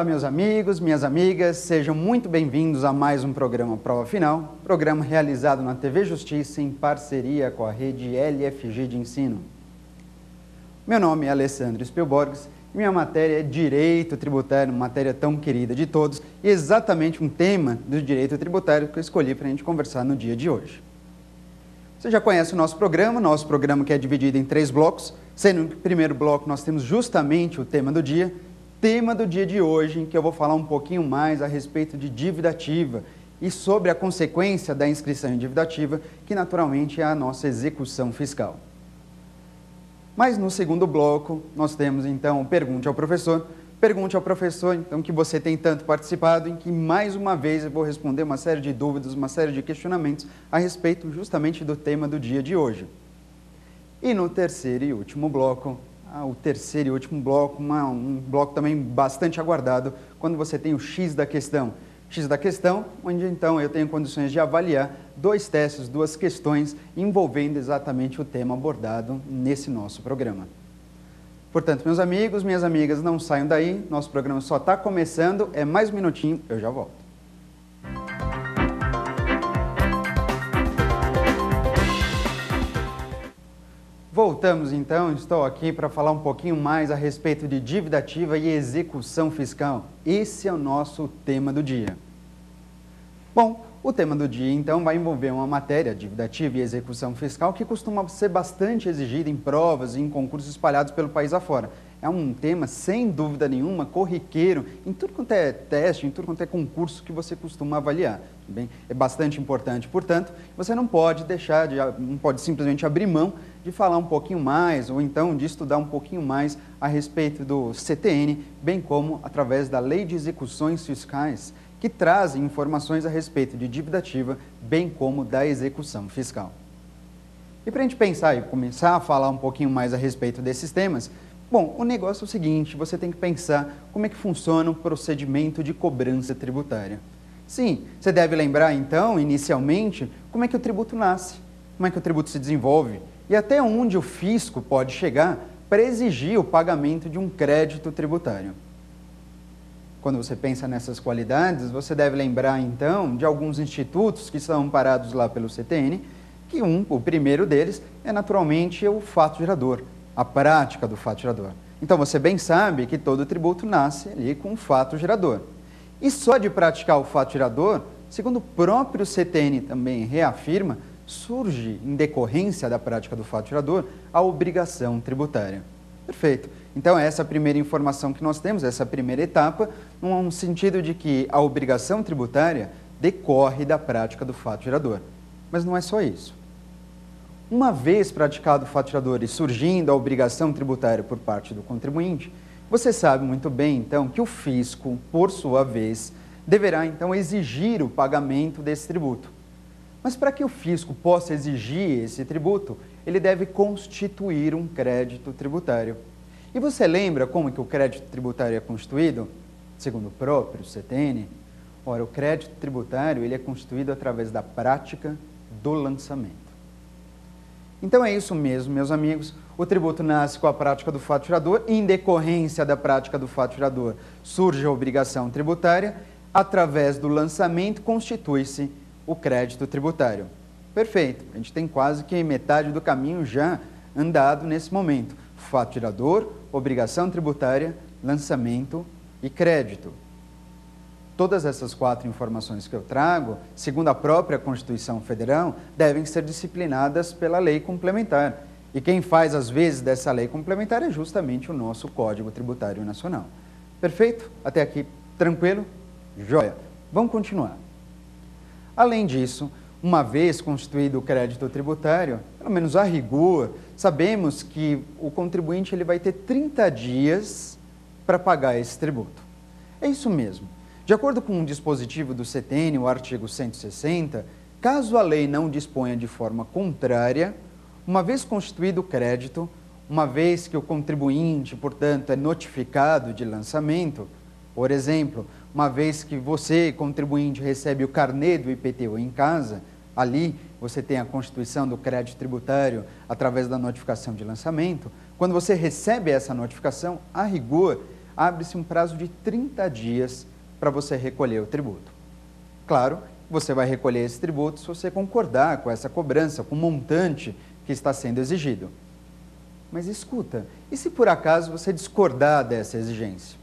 meus amigos, minhas amigas, sejam muito bem-vindos a mais um programa Prova Final, programa realizado na TV Justiça em parceria com a rede LFG de Ensino. Meu nome é Alessandro Spielborgs e minha matéria é Direito Tributário, uma matéria tão querida de todos e exatamente um tema do direito tributário que eu escolhi para a gente conversar no dia de hoje. Você já conhece o nosso programa que é dividido em 3 blocos, sendo no primeiro bloco nós temos justamente o tema do dia de hoje, em que eu vou falar um pouquinho mais a respeito de dívida ativa e sobre a consequência da inscrição em dívida ativa, que naturalmente é a nossa execução fiscal. Mas no segundo bloco, nós temos então o Pergunte ao Professor. Pergunte ao Professor, então, que você tem tanto participado, em que mais uma vez eu vou responder uma série de dúvidas, uma série de questionamentos a respeito justamente do tema do dia de hoje. E no terceiro e último bloco, um bloco também bastante aguardado, quando você tem o X da questão. X da questão, onde então eu tenho condições de avaliar 2 testes, 2 questões envolvendo exatamente o tema abordado nesse nosso programa. Portanto, meus amigos, minhas amigas, não saiam daí, nosso programa só está começando, é mais um minutinho, eu já volto. Voltamos então, estou aqui para falar um pouquinho mais a respeito de dívida ativa e execução fiscal. Esse é o nosso tema do dia. Bom, o tema do dia então vai envolver uma matéria, dívida ativa e execução fiscal, que costuma ser bastante exigida em provas e em concursos espalhados pelo país afora. É um tema, sem dúvida nenhuma, corriqueiro, em tudo quanto é teste, em tudo quanto é concurso que você costuma avaliar. Bem, é bastante importante, portanto, você não pode simplesmente abrir mão de falar um pouquinho mais, ou então de estudar um pouquinho mais a respeito do CTN, bem como através da Lei de Execuções Fiscais, que trazem informações a respeito de dívida ativa, bem como da execução fiscal. E para a gente pensar e começar a falar um pouquinho mais a respeito desses temas, bom, o negócio é o seguinte, você tem que pensar como é que funciona o procedimento de cobrança tributária. Sim, você deve lembrar então, inicialmente, como é que o tributo nasce, como é que o tributo se desenvolve e até onde o fisco pode chegar para exigir o pagamento de um crédito tributário. Quando você pensa nessas qualidades, você deve lembrar então de alguns institutos que são amparados lá pelo CTN, que o primeiro deles é naturalmente o fato gerador, a prática do fato gerador. Então você bem sabe que todo tributo nasce ali com o fato gerador. E só de praticar o fato gerador, segundo o próprio CTN também reafirma, surge, em decorrência da prática do fato gerador, a obrigação tributária. Perfeito. Então, essa é a primeira informação que nós temos, essa primeira etapa, no sentido de que a obrigação tributária decorre da prática do fato gerador. Mas não é só isso. Uma vez praticado o fato gerador e surgindo a obrigação tributária por parte do contribuinte, você sabe muito bem, então, que o fisco, por sua vez, deverá, então, exigir o pagamento desse tributo. Mas para que o fisco possa exigir esse tributo, ele deve constituir um crédito tributário. E você lembra como que o crédito tributário é constituído? Segundo o próprio CTN, ora, o crédito tributário ele é constituído através da prática do lançamento. Então é isso mesmo, meus amigos, o tributo nasce com a prática do fato gerador, em decorrência da prática do fato gerador surge a obrigação tributária, através do lançamento constitui-se o crédito tributário. Perfeito, a gente tem quase que metade do caminho já andado nesse momento. Fato gerador, obrigação tributária, lançamento e crédito. Todas essas 4 informações que eu trago, segundo a própria Constituição Federal, devem ser disciplinadas pela lei complementar. E quem faz as vezes dessa lei complementar é justamente o nosso Código Tributário Nacional. Perfeito? Até aqui, tranquilo? Joia. Vamos continuar. Além disso, uma vez constituído o crédito tributário, pelo menos a rigor, sabemos que o contribuinte ele vai ter 30 dias para pagar esse tributo. É isso mesmo. De acordo com o dispositivo do CTN, o artigo 160, caso a lei não disponha de forma contrária, uma vez constituído o crédito, uma vez que o contribuinte, portanto, é notificado de lançamento, por exemplo, uma vez que você, contribuinte, recebe o carnê do IPTU em casa, ali você tem a constituição do crédito tributário através da notificação de lançamento. Quando você recebe essa notificação, a rigor, abre-se um prazo de 30 dias para você recolher o tributo. Claro, você vai recolher esse tributo se você concordar com essa cobrança, com o montante que está sendo exigido. Mas escuta, e se por acaso você discordar dessa exigência?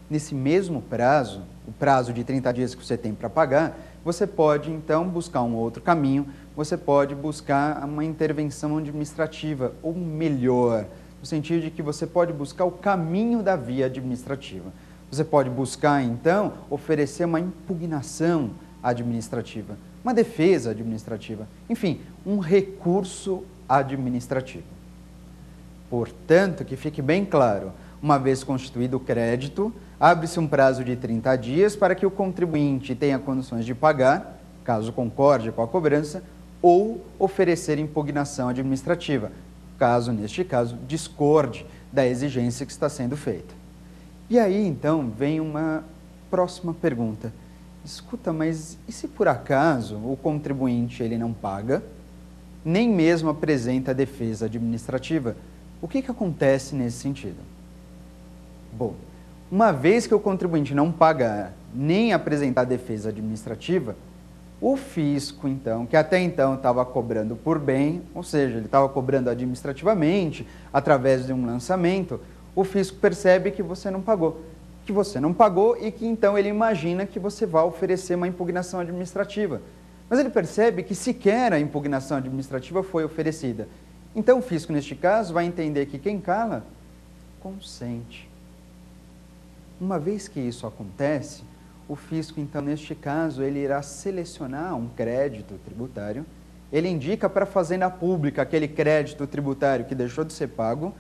Nesse mesmo prazo, o prazo de 30 dias que você tem para pagar, você pode então buscar um outro caminho, você pode buscar uma intervenção administrativa, ou melhor, no sentido de que você pode buscar o caminho da via administrativa. Você pode buscar então oferecer uma impugnação administrativa, uma defesa administrativa, enfim, um recurso administrativo. Portanto, que fique bem claro, uma vez constituído o crédito, abre-se um prazo de 30 dias para que o contribuinte tenha condições de pagar, caso concorde com a cobrança, ou oferecer impugnação administrativa, caso, neste caso, discorde da exigência que está sendo feita. E aí, então, vem uma próxima pergunta. Escuta, mas e se por acaso o contribuinte ele não paga, nem mesmo apresenta a defesa administrativa? O que acontece nesse sentido? Bom, uma vez que o contribuinte não pagar nem apresentar a defesa administrativa, o fisco, então, que até então estava cobrando por bem, ou seja, ele estava cobrando administrativamente, através de um lançamento, o fisco percebe que você não pagou. E que então ele imagina que você vai oferecer uma impugnação administrativa. Mas ele percebe que sequer a impugnação administrativa foi oferecida. Então o fisco, neste caso, vai entender que quem cala, consente. Uma vez que isso acontece, o fisco, então, neste caso, ele irá selecionar um crédito tributário, ele indica para a Fazenda Pública aquele crédito tributário que deixou de ser pago,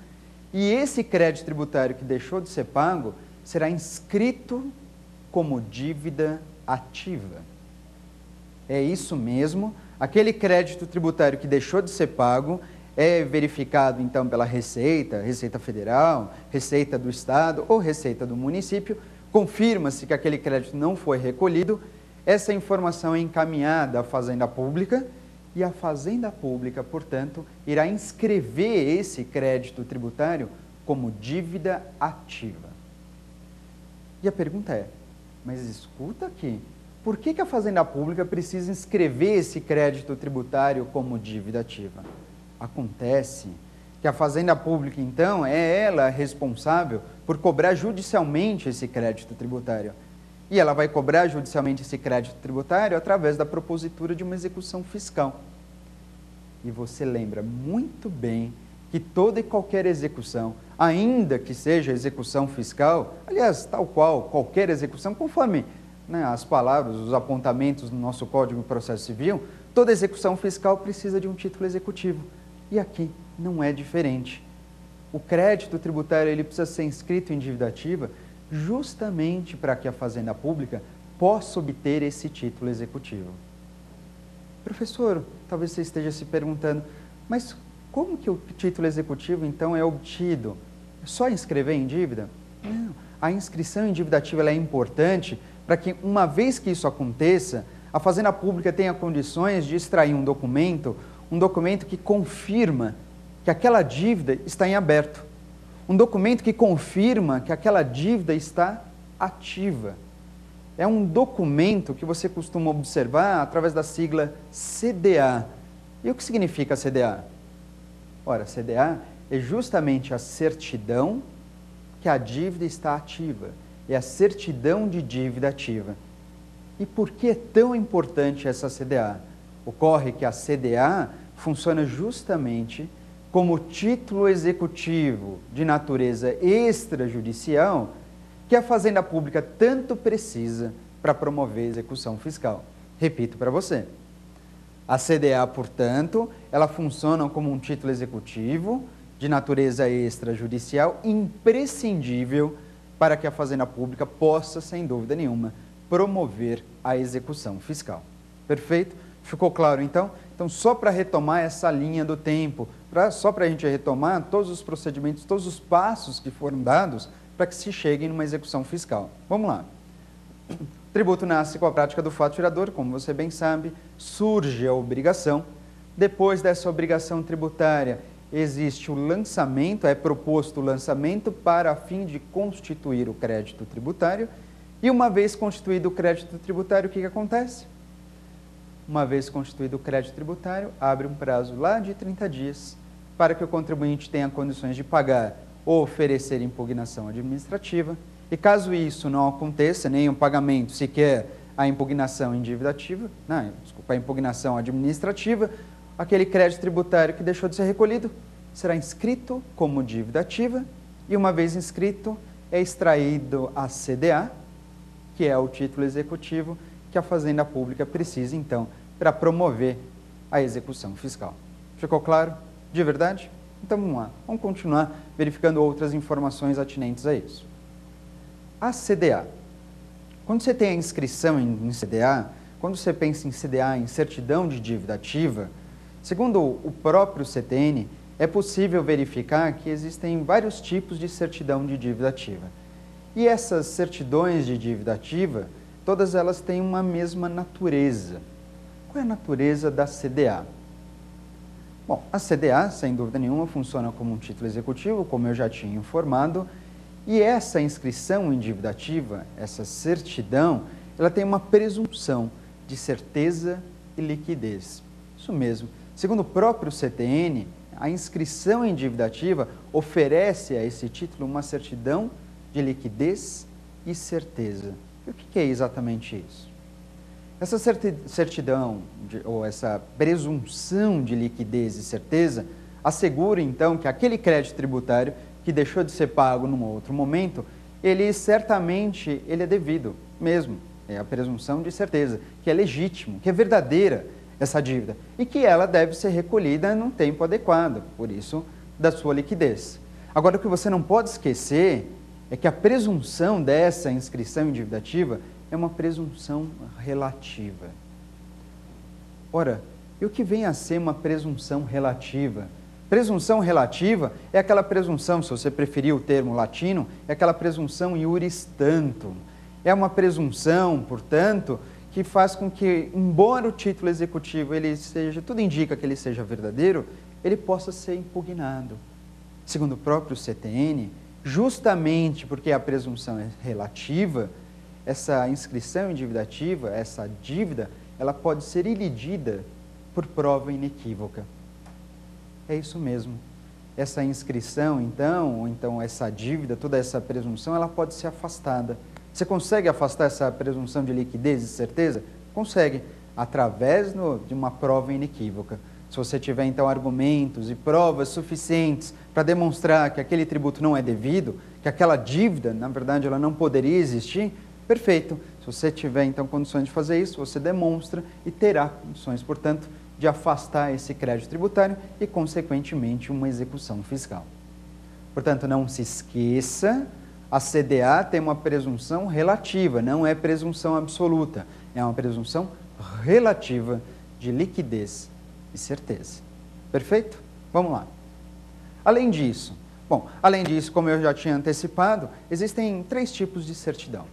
e esse crédito tributário que deixou de ser pago será inscrito como dívida ativa. É isso mesmo, aquele crédito tributário que deixou de ser pago é verificado, então, pela Receita Federal, Receita do Estado ou Receita do município, confirma-se que aquele crédito não foi recolhido, essa informação é encaminhada à Fazenda Pública e a Fazenda Pública, portanto, irá inscrever esse crédito tributário como dívida ativa. E a pergunta é, mas escuta aqui, por que a Fazenda Pública precisa inscrever esse crédito tributário como dívida ativa? Acontece que a Fazenda Pública, então, é ela responsável por cobrar judicialmente esse crédito tributário. E ela vai cobrar judicialmente esse crédito tributário através da propositura de uma execução fiscal. E você lembra muito bem que toda e qualquer execução, ainda que seja execução fiscal, aliás, tal qual qualquer execução, conforme as palavras, os apontamentos no nosso Código de Processo Civil, toda execução fiscal precisa de um título executivo. E aqui não é diferente. O crédito tributário ele precisa ser inscrito em dívida ativa justamente para que a Fazenda Pública possa obter esse título executivo. Professor, talvez você esteja se perguntando, mas como que o título executivo então é obtido? É só inscrever em dívida? Não, a inscrição em dívida ativa ela é importante para que, uma vez que isso aconteça, a Fazenda Pública tenha condições de extrair um documento que confirma que aquela dívida está em aberto. Um documento que confirma que aquela dívida está ativa. É um documento que você costuma observar através da sigla CDA. E o que significa CDA? Ora, CDA é justamente a certidão que a dívida está ativa. É a certidão de dívida ativa. E por que é tão importante essa CDA? Ocorre que a CDA funciona justamente como título executivo de natureza extrajudicial que a Fazenda Pública tanto precisa para promover a execução fiscal. Repito para você, a CDA, portanto, ela funciona como um título executivo de natureza extrajudicial imprescindível para que a Fazenda Pública possa, sem dúvida nenhuma, promover a execução fiscal. Perfeito? Ficou claro, então? Então, só para retomar essa linha do tempo, só para a gente retomar todos os procedimentos, todos os passos que foram dados para que se chegue numa execução fiscal. Vamos lá. O tributo nasce com a prática do fato gerador, como você bem sabe, surge a obrigação. Depois dessa obrigação tributária, existe o lançamento, é proposto o lançamento para a fim de constituir o crédito tributário. E uma vez constituído o crédito tributário, o que acontece? Uma vez constituído o crédito tributário, abre um prazo lá de 30 dias para que o contribuinte tenha condições de pagar ou oferecer impugnação administrativa. E caso isso não aconteça, nem o pagamento, sequer a impugnação em dívida ativa, a impugnação administrativa, aquele crédito tributário que deixou de ser recolhido será inscrito como dívida ativa e, uma vez inscrito, é extraído a CDA, que é o título executivo que a Fazenda Pública precisa, então, para promover a execução fiscal. Ficou claro? De verdade? Então vamos lá, vamos continuar verificando outras informações atinentes a isso. A CDA. Quando você tem a inscrição em CDA, quando você pensa em CDA, em certidão de dívida ativa, segundo o próprio CTN, é possível verificar que existem vários tipos de certidão de dívida ativa. E essas certidões de dívida ativa, todas elas têm uma mesma natureza. Qual é a natureza da CDA? Bom, a CDA, sem dúvida nenhuma, funciona como um título executivo, como eu já tinha informado, e essa inscrição em dívida ativa, essa certidão, ela tem uma presunção de certeza e liquidez. Isso mesmo. Segundo o próprio CTN, a inscrição em dívida ativa oferece a esse título uma certidão de liquidez e certeza. E o que é exatamente isso? Essa certidão, ou essa presunção de liquidez e certeza, assegura então que aquele crédito tributário que deixou de ser pago num outro momento, ele certamente é devido mesmo. É a presunção de certeza, que é legítimo, que é verdadeira essa dívida e que ela deve ser recolhida num tempo adequado, por isso, da sua liquidez. Agora, o que você não pode esquecer é que a presunção dessa inscrição em dívida ativa é uma presunção relativa. Ora, e o que vem a ser uma presunção relativa? Presunção relativa é aquela presunção, se você preferir o termo latino, é aquela presunção iuris tantum. É uma presunção, portanto, que faz com que, embora o título executivo tudo indica que ele seja verdadeiro, ele possa ser impugnado. Segundo o próprio CTN, justamente porque a presunção é relativa, essa inscrição em dívida ativa, essa dívida, ela pode ser ilidida por prova inequívoca. É isso mesmo. Essa inscrição, então, ou então essa dívida, toda essa presunção, ela pode ser afastada. Você consegue afastar essa presunção de liquidez e certeza? Consegue, através de uma prova inequívoca. Se você tiver, então, argumentos e provas suficientes para demonstrar que aquele tributo não é devido, que aquela dívida, na verdade, ela não poderia existir, perfeito. Se você tiver, então, condições de fazer isso, você demonstra e terá condições, portanto, de afastar esse crédito tributário e, consequentemente, uma execução fiscal. Portanto, não se esqueça, a CDA tem uma presunção relativa, não é presunção absoluta, é uma presunção relativa de liquidez e certeza. Perfeito? Vamos lá. Além disso, como eu já tinha antecipado, existem 3 tipos de certidão.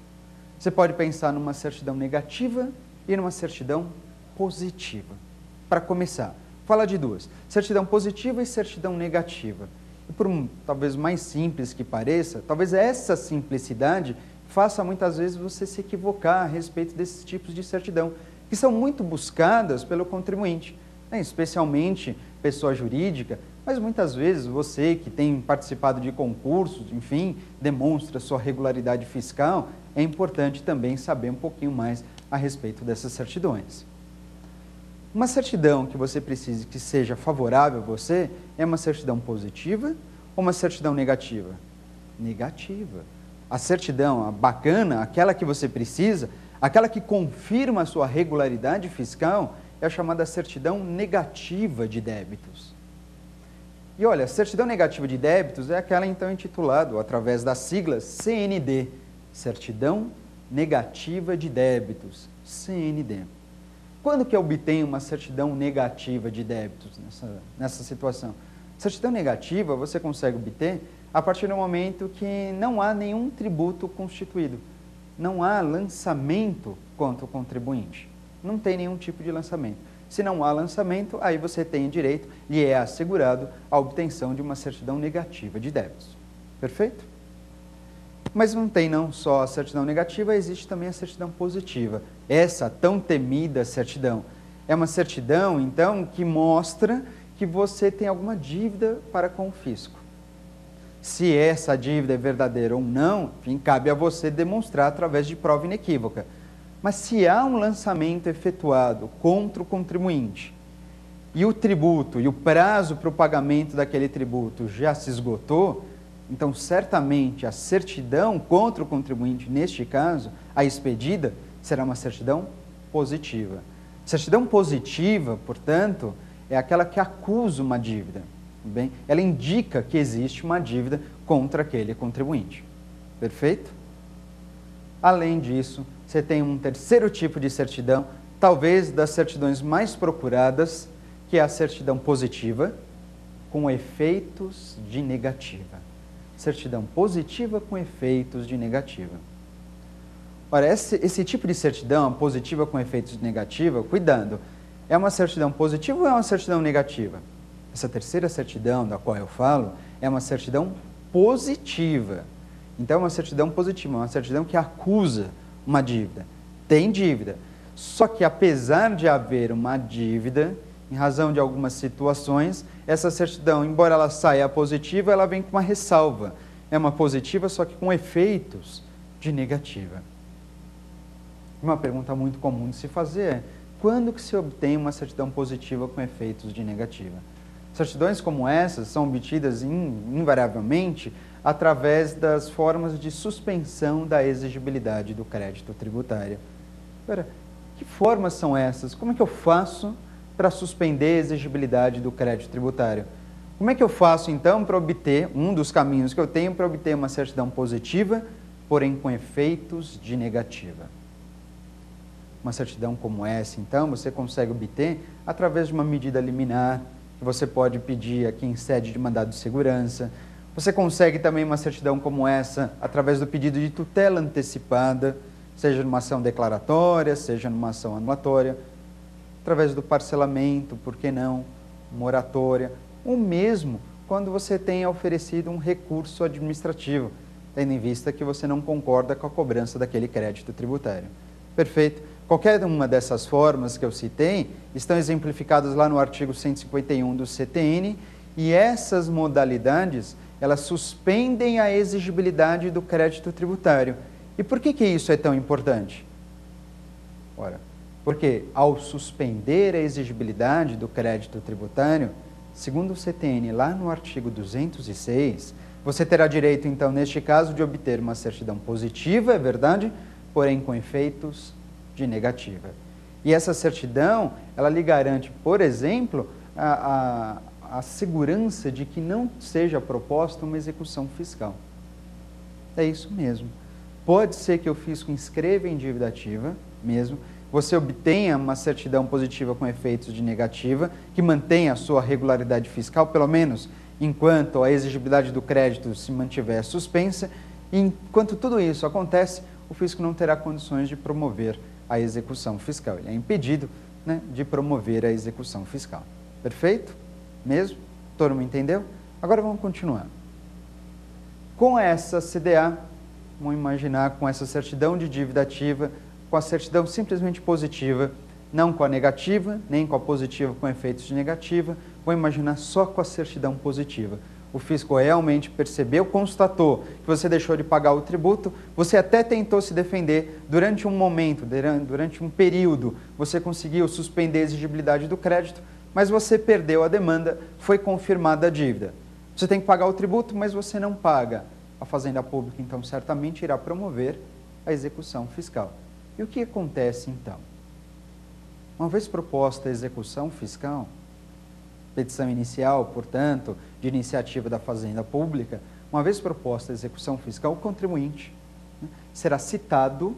Você pode pensar numa certidão negativa e numa certidão positiva. Para começar, fala de 2, certidão positiva e certidão negativa. E por talvez mais simples que pareça, talvez essa simplicidade faça muitas vezes você se equivocar a respeito desses tipos de certidão, que são muito buscadas pelo contribuinte, né? Especialmente pessoa jurídica, mas muitas vezes você que tem participado de concursos, enfim, demonstra sua regularidade fiscal, é importante também saber um pouquinho mais a respeito dessas certidões. Uma certidão que você precise que seja favorável a você é uma certidão positiva ou uma certidão negativa? Negativa. A certidão, a bacana, aquela que você precisa, aquela que confirma a sua regularidade fiscal, é a chamada certidão negativa de débitos. E olha, a certidão negativa de débitos é aquela então intitulada, através das siglas CND, Certidão Negativa de Débitos, CND. Quando que eu obtenho uma certidão negativa de débitos nessa situação? Certidão negativa você consegue obter a partir do momento que não há nenhum tributo constituído, não há lançamento contra o contribuinte, não tem nenhum tipo de lançamento. Se não há lançamento, aí você tem direito, lhe é assegurado a obtenção de uma certidão negativa de débitos. Perfeito? Mas não tem não só a certidão negativa, existe também a certidão positiva. Essa tão temida certidão. É uma certidão, então, que mostra que você tem alguma dívida para com o fisco. Se essa dívida é verdadeira ou não, enfim, cabe a você demonstrar através de prova inequívoca. Mas se há um lançamento efetuado contra o contribuinte e o tributo e o prazo para o pagamento daquele tributo já se esgotou, então certamente a certidão contra o contribuinte, neste caso, a expedida, será uma certidão positiva. Certidão positiva, portanto, é aquela que acusa uma dívida. Bem, ela indica que existe uma dívida contra aquele contribuinte. Perfeito? Além disso, você tem um terceiro tipo de certidão, talvez das certidões mais procuradas, que é a certidão positiva, com efeitos de negativa. Certidão positiva com efeitos de negativa. Ora, esse tipo de certidão, positiva com efeitos de negativa, cuidado, é uma certidão positiva ou é uma certidão negativa? Essa terceira certidão da qual eu falo é uma certidão positiva. Então, é uma certidão positiva, uma certidão que acusa uma dívida. Tem dívida. Só que, apesar de haver uma dívida, em razão de algumas situações, essa certidão, embora ela saia positiva, ela vem com uma ressalva. É uma positiva, só que com efeitos de negativa. Uma pergunta muito comum de se fazer é: quando que se obtém uma certidão positiva com efeitos de negativa? Certidões como essas são obtidas invariavelmente através das formas de suspensão da exigibilidade do crédito tributário. Espera, que formas são essas? Como é que eu faço para suspender a exigibilidade do crédito tributário? Como é que eu faço, então, para obter, um dos caminhos que eu tenho para obter uma certidão positiva, porém com efeitos de negativa? Uma certidão como essa, então, você consegue obter através de uma medida liminar, que você pode pedir aqui em sede de mandado de segurança. Você consegue também uma certidão como essa através do pedido de tutela antecipada, seja numa ação declaratória, seja numa ação anulatória, através do parcelamento, por que não, moratória, ou mesmo quando você tenha oferecido um recurso administrativo, tendo em vista que você não concorda com a cobrança daquele crédito tributário. Perfeito? Qualquer uma dessas formas que eu citei estão exemplificadas lá no artigo 151 do CTN, e essas modalidades, elas suspendem a exigibilidade do crédito tributário. E por que isso é tão importante? Ora, porque ao suspender a exigibilidade do crédito tributário, segundo o CTN, lá no artigo 206, você terá direito, então, neste caso, de obter uma certidão positiva, é verdade, porém com efeitos de negativa. E essa certidão, ela lhe garante, por exemplo, a segurança de que não seja proposta uma execução fiscal. É isso mesmo. Pode ser que o fisco inscreva em dívida ativa, mesmo, você obtenha uma certidão positiva com efeitos de negativa, que mantenha a sua regularidade fiscal, pelo menos enquanto a exigibilidade do crédito se mantiver suspensa, e enquanto tudo isso acontece, o fisco não terá condições de promover a execução fiscal. Ele é impedido, né, de promover a execução fiscal. Perfeito? Mesmo? Todo mundo entendeu? Agora vamos continuar. Com essa CDA, vamos imaginar com essa certidão de dívida ativa, com a certidão simplesmente positiva, não com a negativa, nem com a positiva com efeitos de negativa, vamos imaginar só com a certidão positiva. O fisco realmente percebeu, constatou que você deixou de pagar o tributo, você até tentou se defender durante um momento, durante um período, você conseguiu suspender a exigibilidade do crédito, mas você perdeu a demanda, foi confirmada a dívida. Você tem que pagar o tributo, mas você não paga. A Fazenda Pública, então, certamente irá promover a execução fiscal. E o que acontece, então? Uma vez proposta a execução fiscal, petição inicial, portanto, de iniciativa da Fazenda Pública, uma vez proposta a execução fiscal, o contribuinte, né, será citado,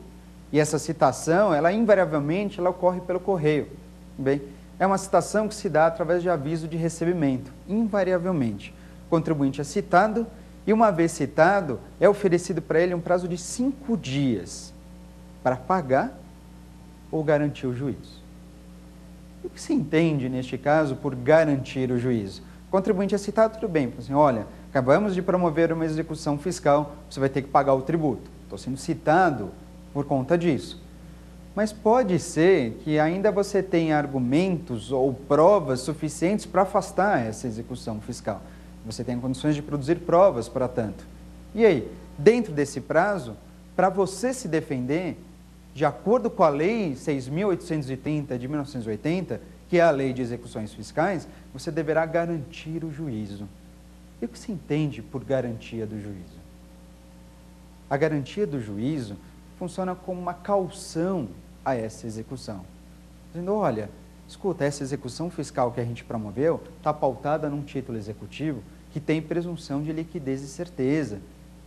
e essa citação, ela invariavelmente, ela ocorre pelo correio. Bem, é uma citação que se dá através de aviso de recebimento, invariavelmente. O contribuinte é citado, e uma vez citado, é oferecido para ele um prazo de 5 dias para pagar ou garantir o juízo. E o que se entende, neste caso, por garantir o juízo? O contribuinte é citado, tudo bem, assim, olha, acabamos de promover uma execução fiscal, você vai ter que pagar o tributo. Estou sendo citado por conta disso. Mas pode ser que ainda você tenha argumentos ou provas suficientes para afastar essa execução fiscal. Você tem condições de produzir provas para tanto. E aí, dentro desse prazo, para você se defender, de acordo com a Lei 6.830 de 1980, que é a Lei de Execuções Fiscais, você deverá garantir o juízo. E o que se entende por garantia do juízo? A garantia do juízo funciona como uma caução a essa execução. Dizendo, olha, escuta, essa execução fiscal que a gente promoveu está pautada num título executivo que tem presunção de liquidez e certeza.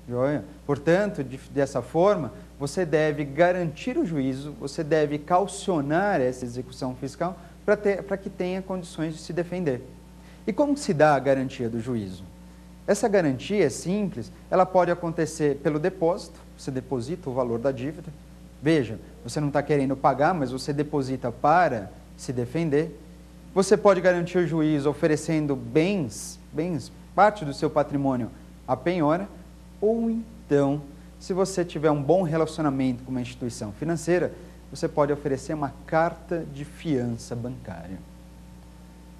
Joia? Portanto, dessa forma, você deve garantir o juízo, você deve caucionar essa execução fiscal para que tenha condições de se defender. E como se dá a garantia do juízo? Essa garantia é simples, ela pode acontecer pelo depósito, você deposita o valor da dívida. Veja, você não está querendo pagar, mas você deposita para se defender. Você pode garantir o juízo oferecendo bens, parte do seu patrimônio à penhora, ou então, se você tiver um bom relacionamento com uma instituição financeira, você pode oferecer uma carta de fiança bancária.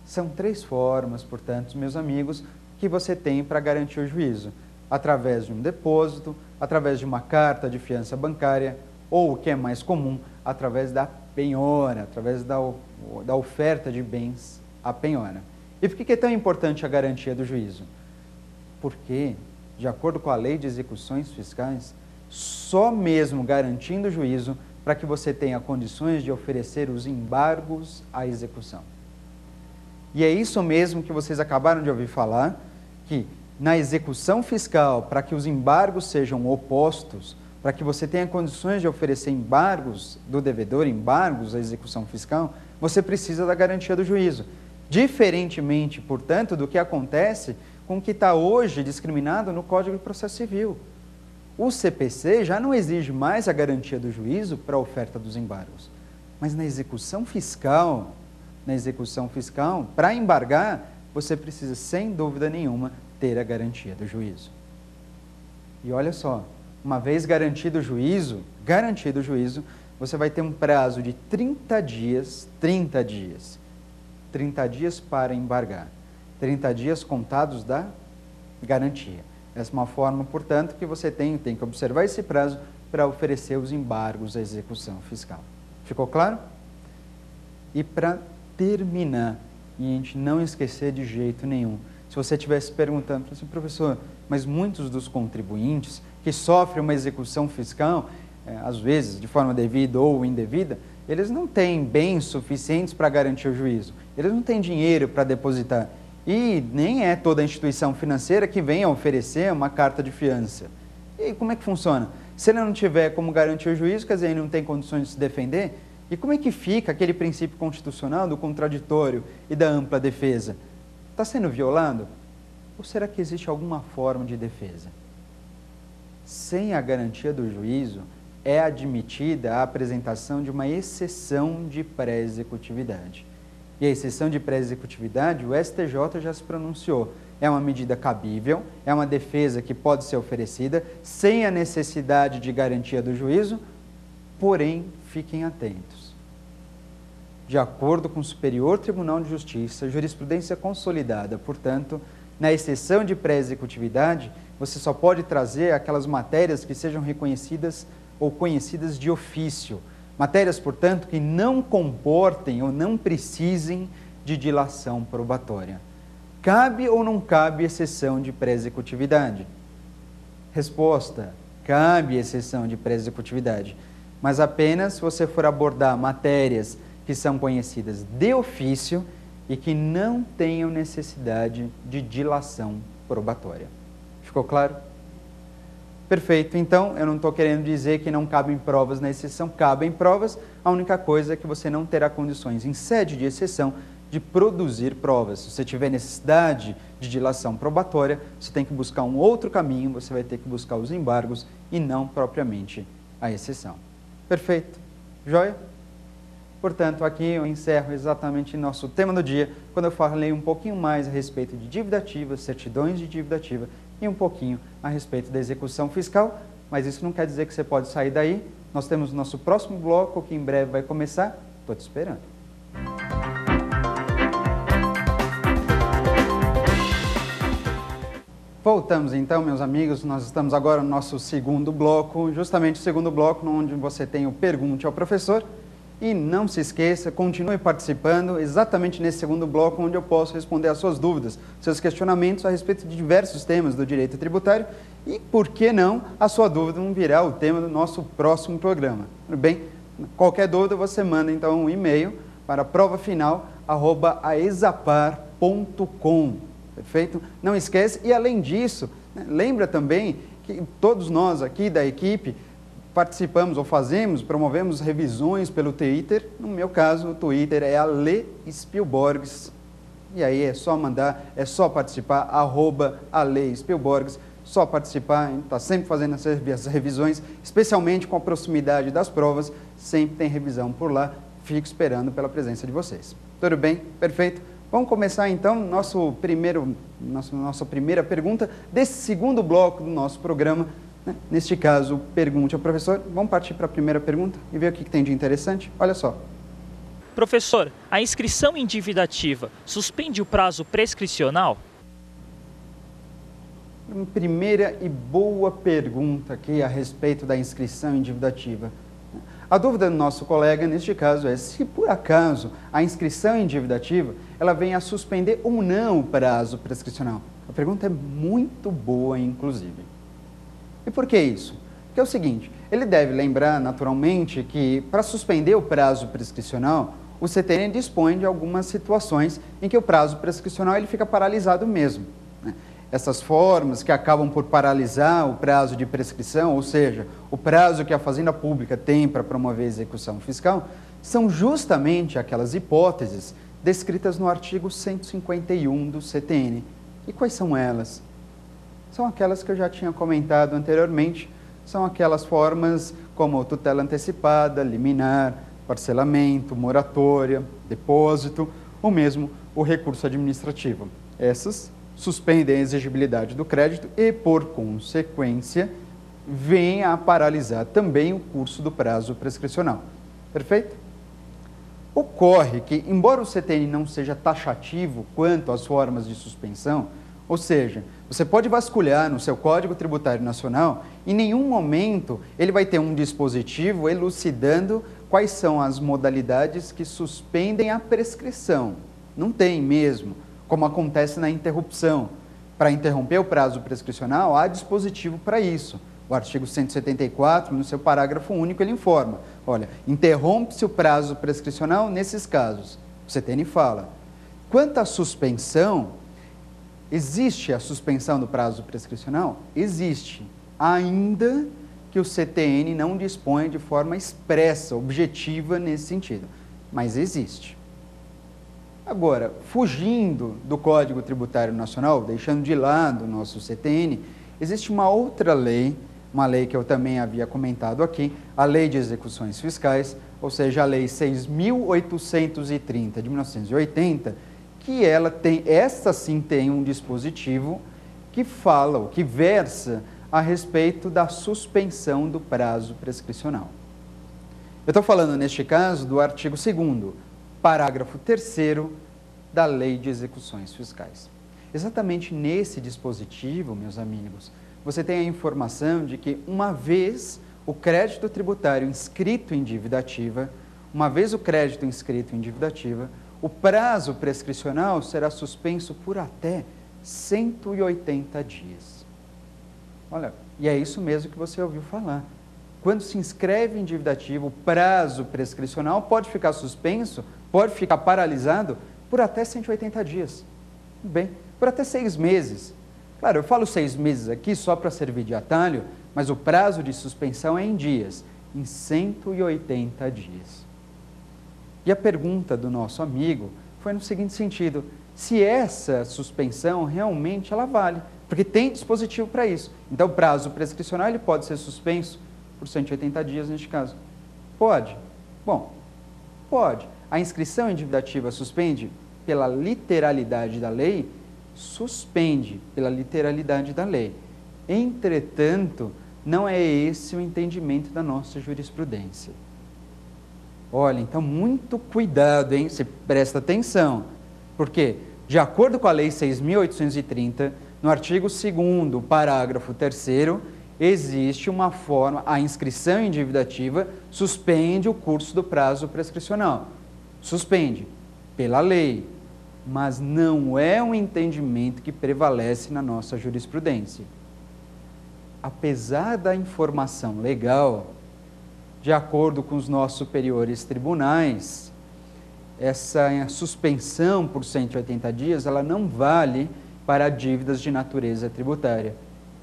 São 3 formas, portanto, meus amigos, que você tem para garantir o juízo. Através de um depósito, através de uma carta de fiança bancária, ou, o que é mais comum, através da penhora, através da oferta de bens à penhora. E por que é tão importante a garantia do juízo? Porque, de acordo com a Lei de Execuções Fiscais, só mesmo garantindo o juízo para que você tenha condições de oferecer os embargos à execução. E é isso mesmo que vocês acabaram de ouvir falar, que na execução fiscal, para que os embargos sejam opostos, para que você tenha condições de oferecer embargos do devedor, embargos à execução fiscal, você precisa da garantia do juízo. Diferentemente, portanto, do que acontece com o que está hoje discriminado no Código de Processo Civil. O CPC já não exige mais a garantia do juízo para a oferta dos embargos. Mas na execução fiscal, para embargar, você precisa, sem dúvida nenhuma, ter a garantia do juízo. E olha só, uma vez garantido o juízo, você vai ter um prazo de 30 dias para embargar. 30 dias contados da garantia. Essa é uma forma, portanto, que você tem que observar esse prazo para oferecer os embargos à execução fiscal. Ficou claro? E para terminar, e a gente não esquecer de jeito nenhum, se você estivesse perguntando assim, professor, mas muitos dos contribuintes que sofrem uma execução fiscal, às vezes de forma devida ou indevida, eles não têm bens suficientes para garantir o juízo, eles não têm dinheiro para depositar. E nem é toda instituição financeira que venha oferecer uma carta de fiança. E como é que funciona? Se ele não tiver como garantir o juízo, quer dizer, ele não tem condições de se defender, e como é que fica aquele princípio constitucional do contraditório e da ampla defesa? Está sendo violado? Ou será que existe alguma forma de defesa? Sem a garantia do juízo, é admitida a apresentação de uma exceção de pré-executividade. E a exceção de pré-executividade, o STJ já se pronunciou. É uma medida cabível, é uma defesa que pode ser oferecida sem a necessidade de garantia do juízo, porém, fiquem atentos. De acordo com o Superior Tribunal de Justiça, jurisprudência consolidada, portanto, na exceção de pré-executividade, você só pode trazer aquelas matérias que sejam reconhecidas ou conhecidas de ofício. Matérias, portanto, que não comportem ou não precisem de dilação probatória. Cabe ou não cabe exceção de pré-executividade? Resposta: cabe exceção de pré-executividade, mas apenas se você for abordar matérias que são conhecidas de ofício e que não tenham necessidade de dilação probatória. Ficou claro? Perfeito. Então, eu não estou querendo dizer que não cabem provas na exceção, cabem provas, a única coisa é que você não terá condições, em sede de exceção, de produzir provas. Se você tiver necessidade de dilação probatória, você tem que buscar um outro caminho, você vai ter que buscar os embargos e não propriamente a exceção. Perfeito. Joia? Portanto, aqui eu encerro exatamente nosso tema do dia, quando eu falei um pouquinho mais a respeito de dívida ativa, certidões de dívida ativa e um pouquinho a respeito da execução fiscal, mas isso não quer dizer que você pode sair daí. Nós temos o nosso próximo bloco, que em breve vai começar. Estou te esperando. Voltamos então, meus amigos, nós estamos agora no nosso segundo bloco, justamente o segundo bloco onde você tem o Pergunte ao Professor. E não se esqueça, continue participando exatamente nesse segundo bloco, onde eu posso responder às suas dúvidas, seus questionamentos a respeito de diversos temas do direito tributário e, por que não, a sua dúvida não virá o tema do nosso próximo programa. Tudo bem? Qualquer dúvida você manda então um e-mail para provafinal@exapar.com. Perfeito? Não esquece, e além disso, lembra também que todos nós aqui da equipe participamos ou promovemos revisões pelo Twitter. No meu caso, o Twitter é Ale Spielborgs. E aí é só mandar, é só participar, @Ale Spielborgs. Só participar, a gente está sempre fazendo essas revisões, especialmente com a proximidade das provas, sempre tem revisão por lá. Fico esperando pela presença de vocês. Tudo bem? Perfeito? Vamos começar então nossa primeira pergunta desse segundo bloco do nosso programa. Neste caso, Pergunte ao Professor. Vamos partir para a primeira pergunta e ver o que tem de interessante. Olha só. Professor, a inscrição em dívida ativa suspende o prazo prescricional? Uma primeira e boa pergunta aqui a respeito da inscrição em dívida ativa. A dúvida do nosso colega, neste caso, é se por acaso a inscrição em dívida ativa ela vem a suspender ou não o prazo prescricional. A pergunta é muito boa, inclusive. E por que isso? Porque é o seguinte, ele deve lembrar naturalmente que para suspender o prazo prescricional, o CTN dispõe de algumas situações em que o prazo prescricional ele fica paralisado mesmo. Essas formas que acabam por paralisar o prazo de prescrição, ou seja, o prazo que a Fazenda Pública tem para promover a execução fiscal, são justamente aquelas hipóteses descritas no artigo 151 do CTN. E quais são elas? São aquelas que eu já tinha comentado anteriormente, são aquelas formas como tutela antecipada, liminar, parcelamento, moratória, depósito, ou mesmo o recurso administrativo. Essas suspendem a exigibilidade do crédito e, por consequência, vêm a paralisar também o curso do prazo prescricional. Perfeito? Ocorre que, embora o CTN não seja taxativo quanto às formas de suspensão, ou seja, você pode vasculhar no seu Código Tributário Nacional, em nenhum momento ele vai ter um dispositivo elucidando quais são as modalidades que suspendem a prescrição. Não tem mesmo, como acontece na interrupção. Para interromper o prazo prescricional, há dispositivo para isso. O artigo 174, no seu parágrafo único, ele informa, olha, interrompe-se o prazo prescricional nesses casos. O CTN fala. Quanto à suspensão, existe a suspensão do prazo prescricional? Existe, ainda que o CTN não dispõe de forma expressa, objetiva nesse sentido, mas existe. Agora, fugindo do Código Tributário Nacional, deixando de lado o nosso CTN, existe uma outra lei, uma lei que eu também havia comentado aqui, a Lei de Execuções Fiscais, ou seja, a Lei 6.830 de 1980, que essa sim tem um dispositivo que fala, ou que versa a respeito da suspensão do prazo prescricional. Eu estou falando, neste caso, do artigo 2º, parágrafo 3º da Lei de Execuções Fiscais. Exatamente nesse dispositivo, meus amigos, você tem a informação de que uma vez o crédito tributário inscrito em dívida ativa, o prazo prescricional será suspenso por até 180 dias. Olha, e é isso mesmo que você ouviu falar. Quando se inscreve em dívida ativa, o prazo prescricional pode ficar suspenso, pode ficar paralisado por até 180 dias. Bem, por até 6 meses. Claro, eu falo 6 meses aqui só para servir de atalho, mas o prazo de suspensão é em dias, em 180 dias. E a pergunta do nosso amigo foi no seguinte sentido, se essa suspensão realmente ela vale, porque tem dispositivo para isso. Então, o prazo prescricional ele pode ser suspenso por 180 dias neste caso. Pode. Bom, Pode. A inscrição em dívida ativa suspende pela literalidade da lei? Suspende pela literalidade da lei. Entretanto, não é esse o entendimento da nossa jurisprudência. Olha, então muito cuidado, hein? Você presta atenção. Porque, de acordo com a Lei 6.830, no artigo 2º, parágrafo 3º, existe uma forma, a inscrição em dívida ativa suspende o curso do prazo prescricional. Suspende pela lei, mas não é um entendimento que prevalece na nossa jurisprudência. Apesar da informação legal, de acordo com os nossos superiores tribunais, essa suspensão por 180 dias, ela não vale para dívidas de natureza tributária.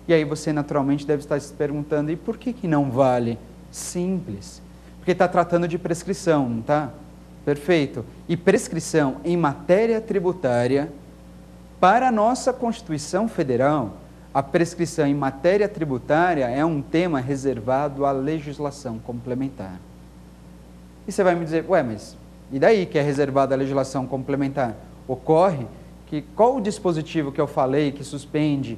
E aí você naturalmente deve estar se perguntando, e por que não vale? Simples, porque está tratando de prescrição, não está? Perfeito. E prescrição em matéria tributária, para a nossa Constituição Federal, a prescrição em matéria tributária é um tema reservado à legislação complementar. E você vai me dizer, ué, mas e daí que é reservado à legislação complementar? Ocorre que qual o dispositivo que eu falei que suspende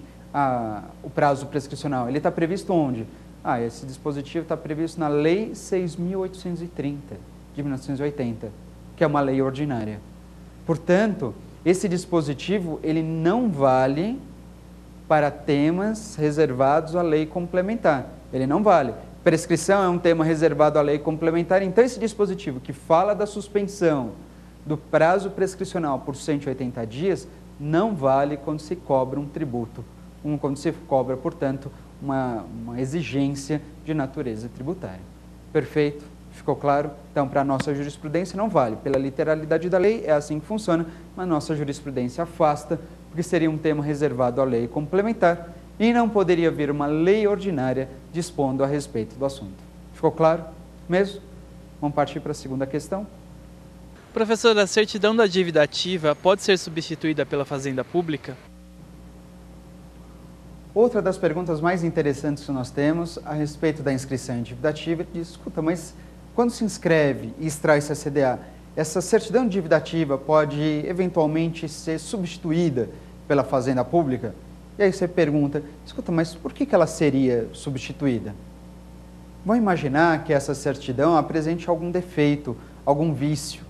o prazo prescricional? Ele está previsto onde? Esse dispositivo está previsto na Lei 6.830, de 1980, que é uma lei ordinária. Portanto, esse dispositivo ele não vale para temas reservados à lei complementar. Ele não vale. Prescrição é um tema reservado à lei complementar, então esse dispositivo que fala da suspensão do prazo prescricional por 180 dias não vale quando se cobra um tributo, quando se cobra, portanto, uma exigência de natureza tributária. Perfeito? Ficou claro? Então, para a nossa jurisprudência não vale. Pela literalidade da lei, é assim que funciona, mas nossa jurisprudência afasta, porque seria um tema reservado à lei complementar e não poderia vir uma lei ordinária dispondo a respeito do assunto. Ficou claro mesmo? Vamos partir para a segunda questão. Professor, a certidão da dívida ativa pode ser substituída pela fazenda pública? Outra das perguntas mais interessantes que nós temos a respeito da inscrição em dívida ativa diz, escuta, mas quando se inscreve e extrai-se a CDA, essa certidão de dívida ativa pode eventualmente ser substituída pela fazenda pública? E aí você pergunta, escuta, mas por que ela seria substituída? Vamos imaginar que essa certidão apresente algum defeito, algum vício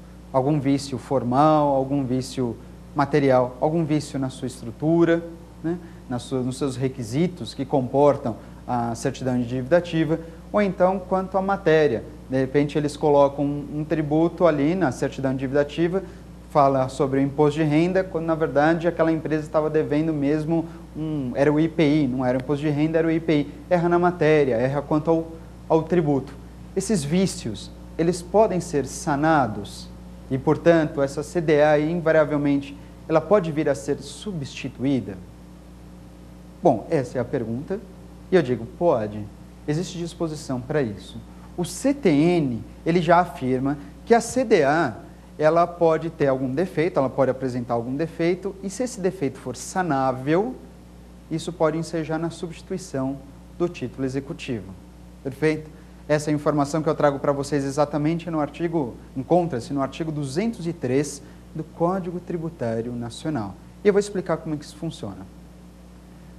formal, algum vício material, algum vício na sua estrutura, né? Nos seus requisitos que comportam a certidão de dívida ativa, ou então quanto à matéria. De repente eles colocam um tributo ali na certidão de dívida ativa, fala sobre o imposto de renda, quando na verdade aquela empresa estava devendo mesmo, era o IPI, não era o imposto de renda, era o IPI. Erra na matéria, erra quanto ao tributo. Esses vícios, eles podem ser sanados e, portanto, essa CDA invariavelmente, ela pode vir a ser substituída? Bom, essa é a pergunta e eu digo, pode. Existe disposição para isso. O CTN, ele já afirma que a CDA, ela pode ter algum defeito, ela pode apresentar algum defeito, e se esse defeito for sanável, isso pode ensejar na substituição do título executivo. Perfeito? Essa é a informação que eu trago para vocês exatamente encontra-se no artigo 203 do Código Tributário Nacional. E eu vou explicar como é que isso funciona.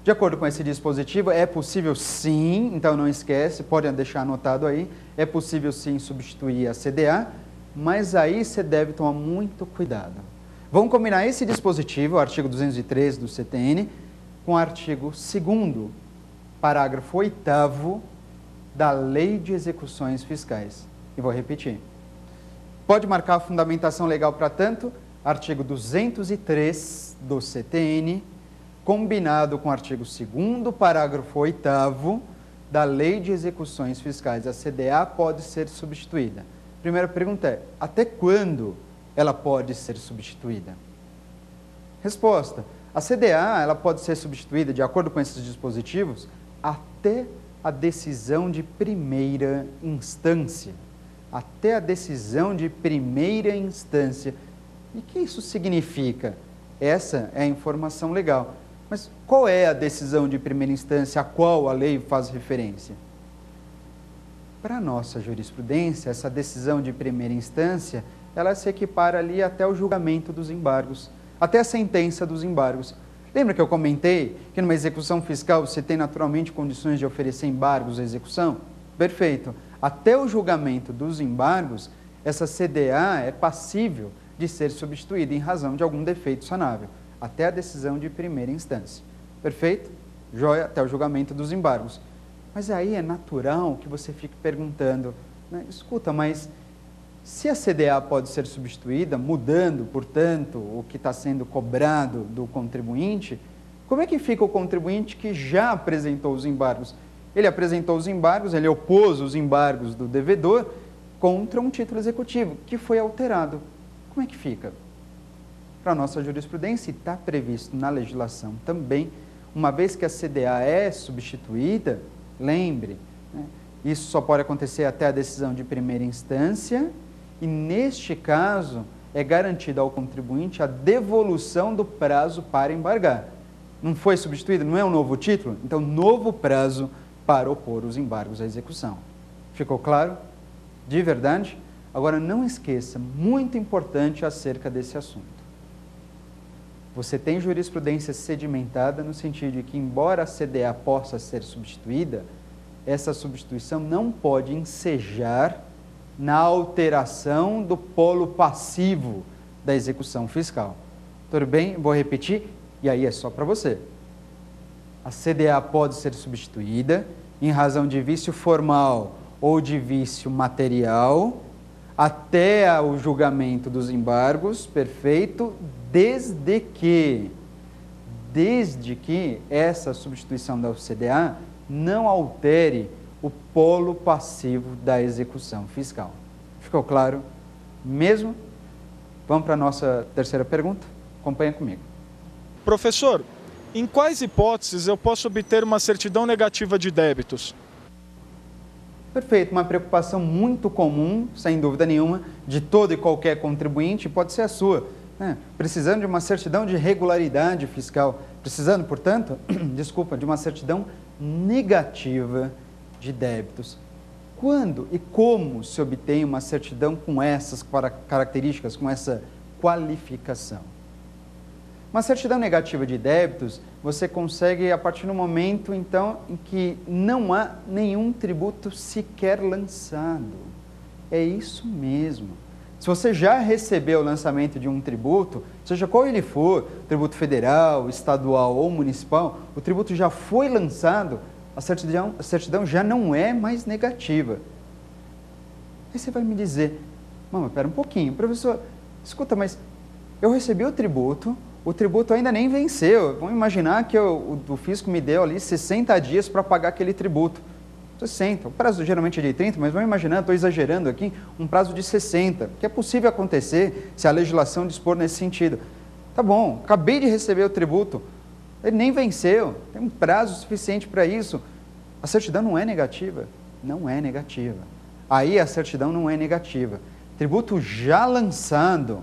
De acordo com esse dispositivo, é possível sim, então não esquece, pode deixar anotado aí, é possível sim substituir a CDA, mas aí você deve tomar muito cuidado. Vamos combinar esse dispositivo, o artigo 203 do CTN, com o artigo 2º, parágrafo 8º da Lei de Execuções Fiscais. E vou repetir. Pode marcar a fundamentação legal para tanto, artigo 203 do CTN, combinado com o artigo 2º, parágrafo 8º da Lei de Execuções Fiscais. A CDA pode ser substituída. Primeira pergunta é, até quando ela pode ser substituída? Resposta, a CDA ela pode ser substituída, de acordo com esses dispositivos, até a decisão de primeira instância. Até a decisão de primeira instância. E o que isso significa? Essa é a informação legal. Mas qual é a decisão de primeira instância a qual a lei faz referência? Para a nossa jurisprudência, essa decisão de primeira instância, ela se equipara ali até o julgamento dos embargos, até a sentença dos embargos. Lembra que eu comentei que numa execução fiscal você tem naturalmente condições de oferecer embargos à execução? Perfeito. Até o julgamento dos embargos, essa CDA é passível de ser substituída em razão de algum defeito sanável, até a decisão de primeira instância. Perfeito? Joia, até o julgamento dos embargos. Mas aí é natural que você fique perguntando, né? Escuta, mas se a CDA pode ser substituída, mudando, portanto, o que está sendo cobrado do contribuinte, como é que fica o contribuinte que já apresentou os embargos? Ele apresentou os embargos, ele opôs os embargos do devedor contra um título executivo que foi alterado. Como é que fica? Para a nossa jurisprudência, está previsto na legislação também, uma vez que a CDA é substituída, lembre, né, isso só pode acontecer até a decisão de primeira instância e, neste caso, é garantida ao contribuinte a devolução do prazo para embargar. Não foi substituído? Não é um novo título? Então, novo prazo para opor os embargos à execução. Ficou claro? De verdade? Agora, não esqueça, muito importante acerca desse assunto. Você tem jurisprudência sedimentada no sentido de que, embora a CDA possa ser substituída, essa substituição não pode ensejar na alteração do polo passivo da execução fiscal. Tudo bem? Vou repetir, e aí é só para você. A CDA pode ser substituída em razão de vício formal ou de vício material até o julgamento dos embargos, perfeito, desde que essa substituição da CDA não altere o polo passivo da execução fiscal. Ficou claro mesmo? Vamos para a nossa terceira pergunta? Acompanha comigo. Professor, em quais hipóteses eu posso obter uma certidão negativa de débitos? Perfeito, uma preocupação muito comum, sem dúvida nenhuma, de todo e qualquer contribuinte, pode ser a sua, né? Precisando de uma certidão de regularidade fiscal, precisando, portanto, de uma certidão negativa de débitos. Quando e como se obtém uma certidão com essas características, com essa qualificação? Uma certidão negativa de débitos, você consegue a partir do momento, então, em que não há nenhum tributo sequer lançado. É isso mesmo. Se você já recebeu o lançamento de um tributo, seja qual ele for, tributo federal, estadual ou municipal, o tributo já foi lançado, a certidão já não é mais negativa. Aí você vai me dizer, mas espera um pouquinho, professor, escuta, mas eu recebi o tributo ainda nem venceu. Vamos imaginar que o fisco me deu ali 60 dias para pagar aquele tributo. 60, o prazo geralmente é de 30, mas vamos imaginar, estou exagerando aqui, um prazo de 60, que é possível acontecer se a legislação dispor nesse sentido. Tá bom, acabei de receber o tributo, ele nem venceu, tem um prazo suficiente para isso. A certidão não é negativa? Não é negativa. Aí a certidão não é negativa. Tributo já lançado,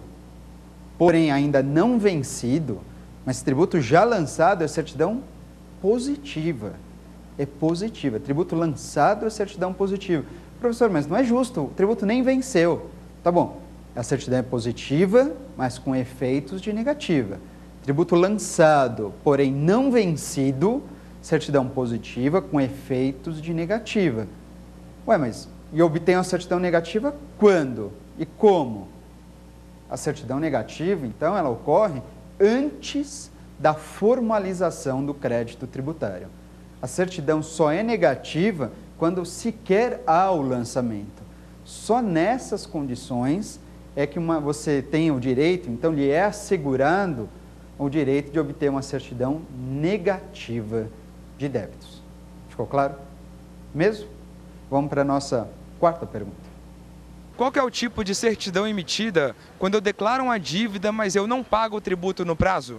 porém ainda não vencido, mas tributo já lançado é certidão positiva. É positiva. Tributo lançado é certidão positiva. Professor, mas não é justo, o tributo nem venceu. Tá bom, a certidão é positiva, mas com efeitos de negativa. Tributo lançado, porém não vencido, certidão positiva com efeitos de negativa. Ué, mas eu obtenho a certidão negativa quando e como? A certidão negativa, então, ela ocorre antes da formalização do crédito tributário. A certidão só é negativa quando sequer há o lançamento. Só nessas condições é que você tem o direito, então lhe é assegurado o direito de obter uma certidão negativa de débitos. Ficou claro? Mesmo? Vamos para a nossa quarta pergunta. Qual que é o tipo de certidão emitida quando eu declaro uma dívida, mas eu não pago o tributo no prazo?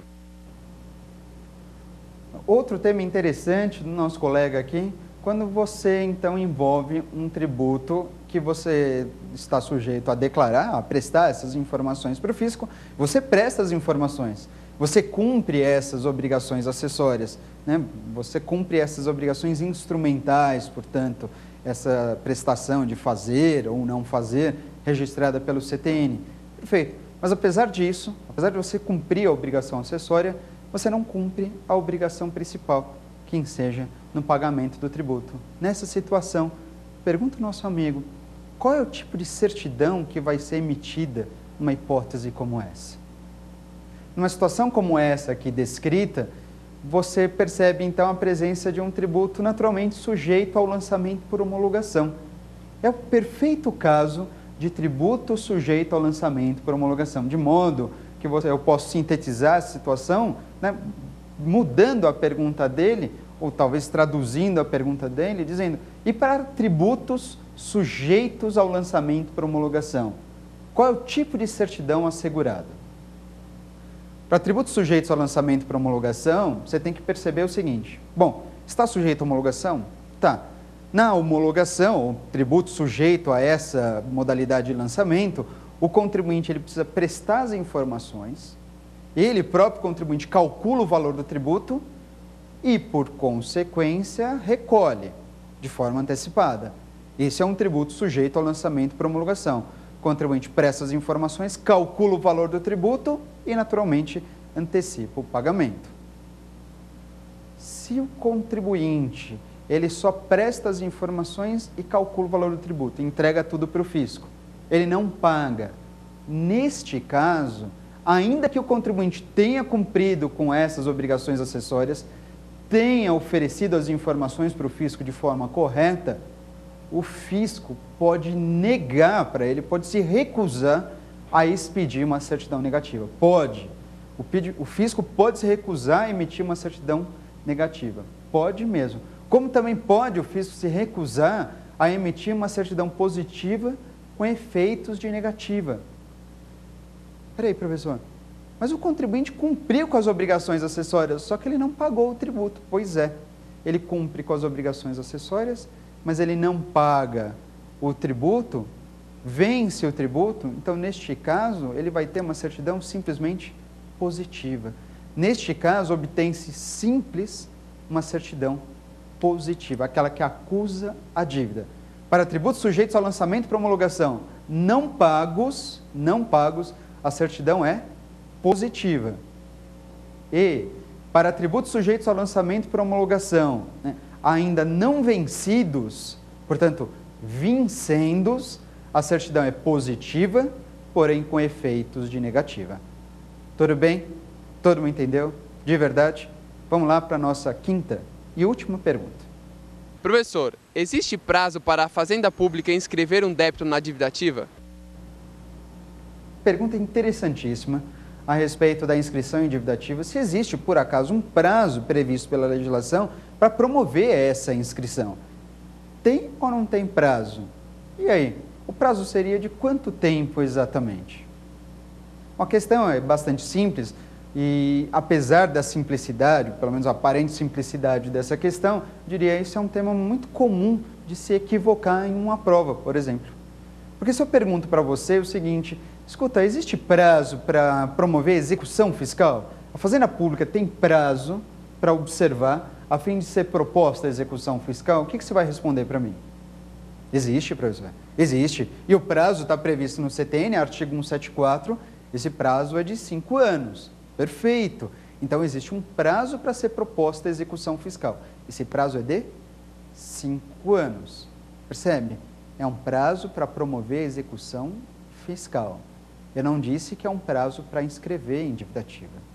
Outro tema interessante do nosso colega aqui, quando você então envolve um tributo que você está sujeito a declarar, a prestar essas informações para o fisco, você presta as informações, você cumpre essas obrigações acessórias, né? Você cumpre essas obrigações instrumentais, portanto, essa prestação de fazer ou não fazer registrada pelo CTN. Perfeito. Mas apesar disso, apesar de você cumprir a obrigação acessória, você não cumpre a obrigação principal, que enseja no pagamento do tributo. Nessa situação, pergunta ao nosso amigo, qual é o tipo de certidão que vai ser emitida numa hipótese como essa? Numa situação como essa aqui descrita, você percebe então a presença de um tributo naturalmente sujeito ao lançamento por homologação. É o perfeito caso de tributo sujeito ao lançamento por homologação, de modo que eu posso sintetizar a situação, né, mudando a pergunta dele, ou talvez traduzindo a pergunta dele, dizendo, e para tributos sujeitos ao lançamento por homologação, qual é o tipo de certidão assegurada? Para tributos sujeitos ao lançamento por homologação, você tem que perceber o seguinte, bom, está sujeito à homologação? Tá. Na homologação, ou tributo sujeito a essa modalidade de lançamento, o contribuinte ele precisa prestar as informações, ele próprio contribuinte calcula o valor do tributo e, por consequência, recolhe de forma antecipada. Esse é um tributo sujeito ao lançamento por homologação. O contribuinte presta as informações, calcula o valor do tributo e, naturalmente, antecipa o pagamento. Se o contribuinte ele só presta as informações e calcula o valor do tributo, entrega tudo para o fisco, ele não paga. Neste caso, ainda que o contribuinte tenha cumprido com essas obrigações acessórias, tenha oferecido as informações para o fisco de forma correta, o fisco pode negar para ele, pode se recusar a expedir uma certidão negativa. Pode. O fisco pode se recusar a emitir uma certidão negativa. Pode mesmo. Como também pode o fisco se recusar a emitir uma certidão positiva com efeitos de negativa. Espera aí, professor, mas o contribuinte cumpriu com as obrigações acessórias, só que ele não pagou o tributo. Pois é, ele cumpre com as obrigações acessórias, mas ele não paga o tributo, vence o tributo, então neste caso ele vai ter uma certidão simplesmente positiva. Neste caso, obtém-se simples uma certidão positiva, aquela que acusa a dívida. Para tributos sujeitos ao lançamento para homologação não pagos, a certidão é positiva. E para tributos sujeitos ao lançamento para homologação, né, ainda não vencidos, portanto, vincendos, a certidão é positiva, porém com efeitos de negativa. Tudo bem? Todo mundo entendeu? De verdade? Vamos lá para a nossa quinta e última pergunta. Professor, existe prazo para a Fazenda Pública inscrever um débito na dívida ativa? Pergunta interessantíssima a respeito da inscrição em dívida ativa. Se existe, por acaso, um prazo previsto pela legislação para promover essa inscrição. Tem ou não tem prazo? E aí, o prazo seria de quanto tempo exatamente? A questão é bastante simples e, apesar da simplicidade, pelo menos a aparente simplicidade dessa questão, eu diria que isso é um tema muito comum de se equivocar em uma prova, por exemplo. Porque se eu pergunto para você o seguinte, escuta, existe prazo para promover execução fiscal? A Fazenda Pública tem prazo para observar a fim de ser proposta a execução fiscal? O que você vai responder para mim? Existe, professor? Existe. E o prazo está previsto no CTN, artigo 174, esse prazo é de 5 anos. Perfeito. Então, existe um prazo para ser proposta a execução fiscal. Esse prazo é de 5 anos. Percebe? É um prazo para promover a execução fiscal. Eu não disse que é um prazo para inscrever em dívida ativa.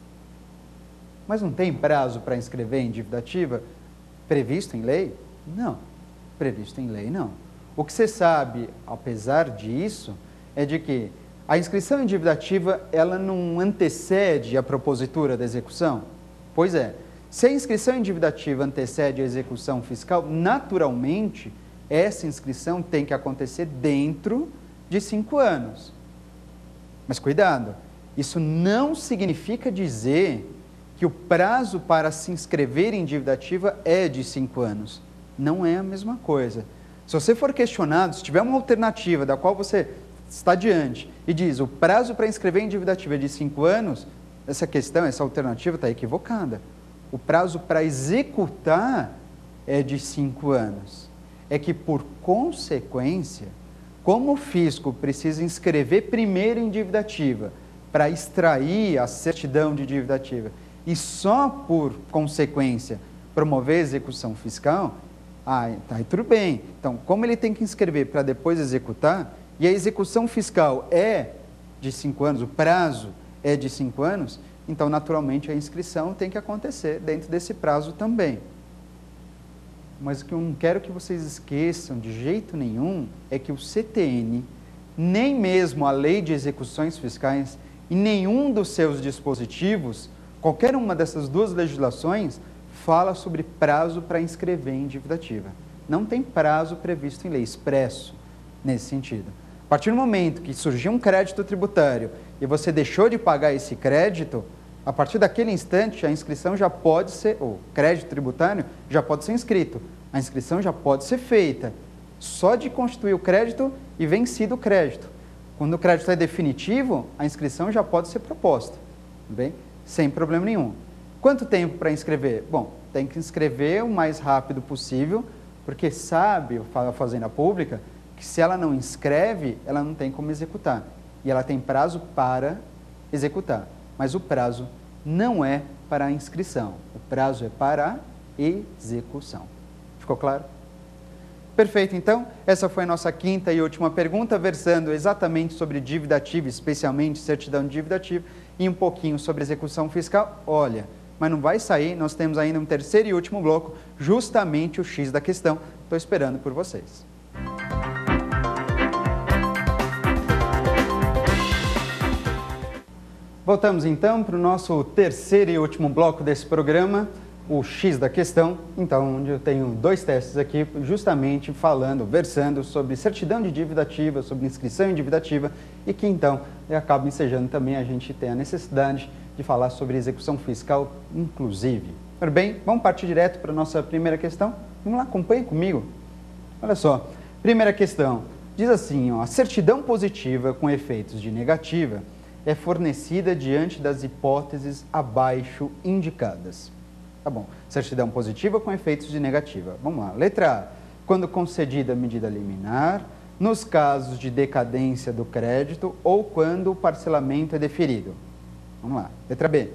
Mas não tem prazo para inscrever em dívida ativa previsto em lei? Não. Previsto em lei, não. O que você sabe, apesar disso, é de que a inscrição em dívida ativa, ela não antecede a propositura da execução? Pois é. Se a inscrição em dívida ativa antecede a execução fiscal, naturalmente, essa inscrição tem que acontecer dentro de 5 anos. Mas cuidado, isso não significa dizer que o prazo para se inscrever em dívida ativa é de 5 anos. Não é a mesma coisa. Se você for questionado, se tiver uma alternativa da qual você está diante e diz o prazo para inscrever em dívida ativa é de 5 anos, essa questão, essa alternativa está equivocada. O prazo para executar é de 5 anos. é que, por consequência, como o fisco precisa inscrever primeiro em dívida ativa para extrair a certidão de dívida ativa e só por consequência promover a execução fiscal, tá, tudo bem. Então, como ele tem que inscrever para depois executar, e a execução fiscal é de 5 anos, o prazo é de 5 anos, então, naturalmente, a inscrição tem que acontecer dentro desse prazo também. Mas o que eu não quero que vocês esqueçam de jeito nenhum é que o CTN, nem mesmo a Lei de Execuções Fiscais e nenhum dos seus dispositivos, qualquer uma dessas duas legislações, fala sobre prazo para inscrever em dívida ativa. Não tem prazo previsto em lei, expresso nesse sentido. A partir do momento que surgiu um crédito tributário e você deixou de pagar esse crédito, a partir daquele instante, a inscrição já pode ser, o crédito tributário já pode ser inscrito, a inscrição já pode ser feita, só de constituir o crédito e vencido o crédito. Quando o crédito é definitivo, a inscrição já pode ser proposta, bem? Sem problema nenhum. Quanto tempo para inscrever? Bom, tem que inscrever o mais rápido possível, porque sabe a Fazenda Pública que se ela não inscreve, ela não tem como executar. E ela tem prazo para executar. Mas o prazo não é para a inscrição, o prazo é para a execução. Ficou claro? Perfeito, então, essa foi a nossa quinta e última pergunta, versando exatamente sobre dívida ativa, especialmente certidão de dívida ativa, e um pouquinho sobre execução fiscal. Olha, mas não vai sair, nós temos ainda um terceiro e último bloco, justamente o X da questão. Estou esperando por vocês. Voltamos então para o nosso terceiro e último bloco desse programa, o X da questão, então, onde eu tenho 2 testes aqui, justamente versando sobre certidão de dívida ativa, sobre inscrição em dívida ativa, e que então acaba ensejando também a gente ter a necessidade de falar sobre execução fiscal, inclusive. Tudo bem? Vamos partir direto para a nossa primeira questão? Vamos lá, acompanhe comigo. Olha só, primeira questão, diz assim, ó, a certidão positiva com efeitos de negativa é fornecida diante das hipóteses abaixo indicadas. Tá bom, certidão positiva com efeitos de negativa. Vamos lá, letra A, quando concedida a medida liminar, nos casos de decadência do crédito ou quando o parcelamento é deferido. Vamos lá, letra B,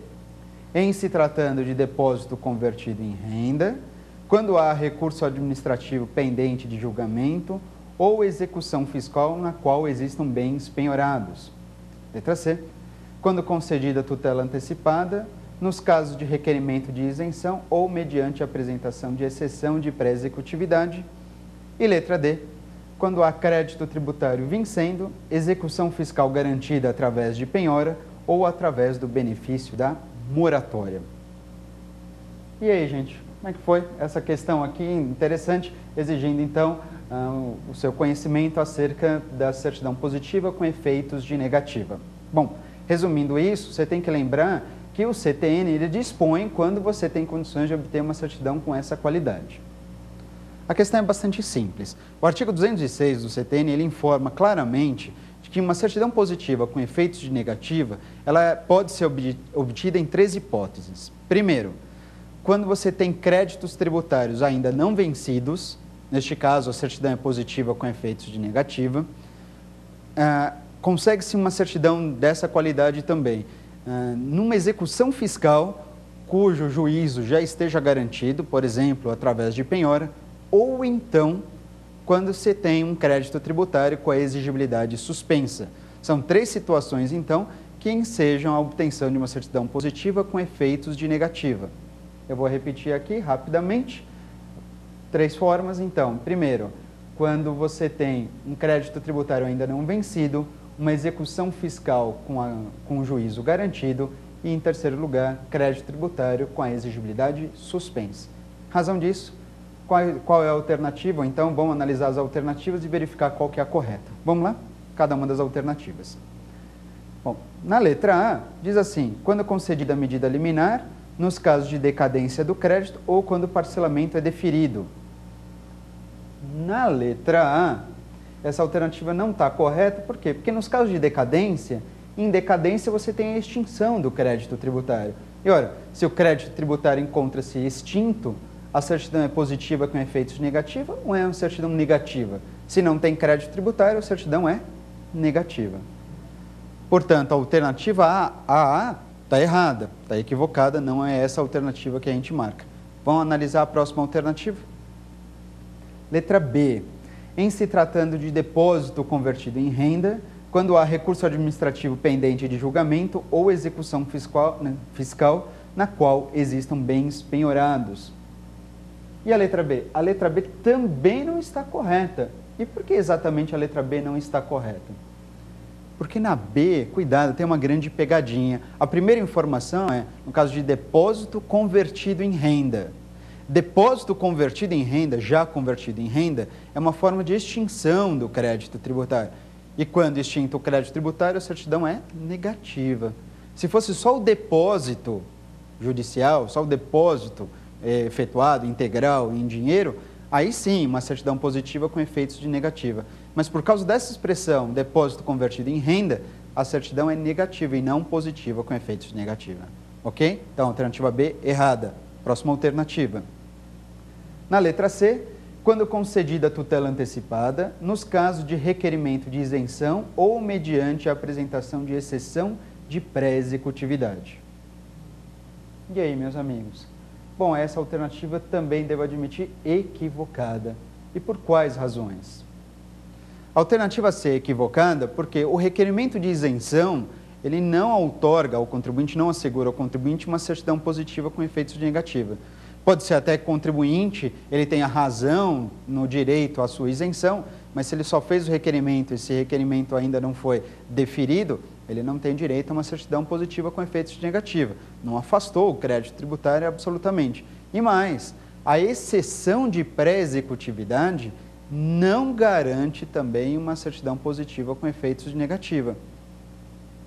em se tratando de depósito convertido em renda, quando há recurso administrativo pendente de julgamento ou execução fiscal na qual existam bens penhorados. Letra C, quando concedida tutela antecipada, nos casos de requerimento de isenção ou mediante apresentação de exceção de pré-executividade. E letra D, quando há crédito tributário vencendo, execução fiscal garantida através de penhora ou através do benefício da moratória. E aí, gente, como é que foi essa questão aqui interessante, exigindo então o seu conhecimento acerca da certidão positiva com efeitos de negativa. Bom, resumindo isso, você tem que lembrar que o CTN ele dispõe quando você tem condições de obter uma certidão com essa qualidade. A questão é bastante simples. O artigo 206 do CTN ele informa claramente de que uma certidão positiva com efeitos de negativa, ela pode ser obtida em 3 hipóteses. Primeiro, quando você tem créditos tributários ainda não vencidos, neste caso a certidão é positiva com efeitos de negativa, consegue-se uma certidão dessa qualidade também numa execução fiscal cujo juízo já esteja garantido, por exemplo, através de penhora, ou então quando você tem um crédito tributário com a exigibilidade suspensa. São 3 situações, então, que ensejam a obtenção de uma certidão positiva com efeitos de negativa. Eu vou repetir aqui rapidamente. 3 formas, então. Primeiro, quando você tem um crédito tributário ainda não vencido, uma execução fiscal com o juízo garantido e, em terceiro lugar, crédito tributário com a exigibilidade suspensa. Razão disso, qual é a alternativa? Então, vamos analisar as alternativas e verificar qual que é a correta. Vamos lá? Cada uma das alternativas. Bom, na letra A, diz assim, quando concedida a medida liminar, nos casos de decadência do crédito ou quando o parcelamento é deferido. Na letra A, essa alternativa não está correta, por quê? Porque nos casos de decadência, em decadência você tem a extinção do crédito tributário. E olha, se o crédito tributário encontra-se extinto, A certidão é positiva com efeitos negativos ou é uma certidão negativa? Se não tem crédito tributário, a certidão é negativa. Portanto, a alternativa A está errada, está equivocada, não é essa a alternativa que a gente marca. Vamos analisar a próxima alternativa? Letra B. Em se tratando de depósito convertido em renda, quando há recurso administrativo pendente de julgamento ou execução fiscal na qual existam bens penhorados. E a letra B? A letra B também não está correta. E por que exatamente a letra B não está correta? Porque na B, cuidado, tem uma grande pegadinha. A primeira informação é, no caso de depósito convertido em renda. Depósito convertido em renda, já convertido em renda, é uma forma de extinção do crédito tributário. E quando extinto o crédito tributário, a certidão é negativa. Se fosse só o depósito judicial, só o depósito efetuado, integral, em dinheiro, aí sim, uma certidão positiva com efeitos de negativa. Mas por causa dessa expressão, depósito convertido em renda, a certidão é negativa e não positiva com efeitos de negativa. Ok? Então, alternativa B, errada. Próxima alternativa. Na letra C, quando concedida a tutela antecipada, nos casos de requerimento de isenção ou mediante a apresentação de exceção de pré-executividade. E aí, meus amigos? Bom, essa alternativa também devo admitir equivocada. E por quais razões? A alternativa C é equivocada porque o requerimento de isenção, ele não outorga ao contribuinte, não assegura ao contribuinte uma certidão positiva com efeitos de negativa. Pode ser até que o contribuinte, ele tenha razão no direito à sua isenção, mas se ele só fez o requerimento e esse requerimento ainda não foi deferido, ele não tem direito a uma certidão positiva com efeitos de negativa. Não afastou o crédito tributário absolutamente. E mais, a exceção de pré-executividade não garante também uma certidão positiva com efeitos de negativa.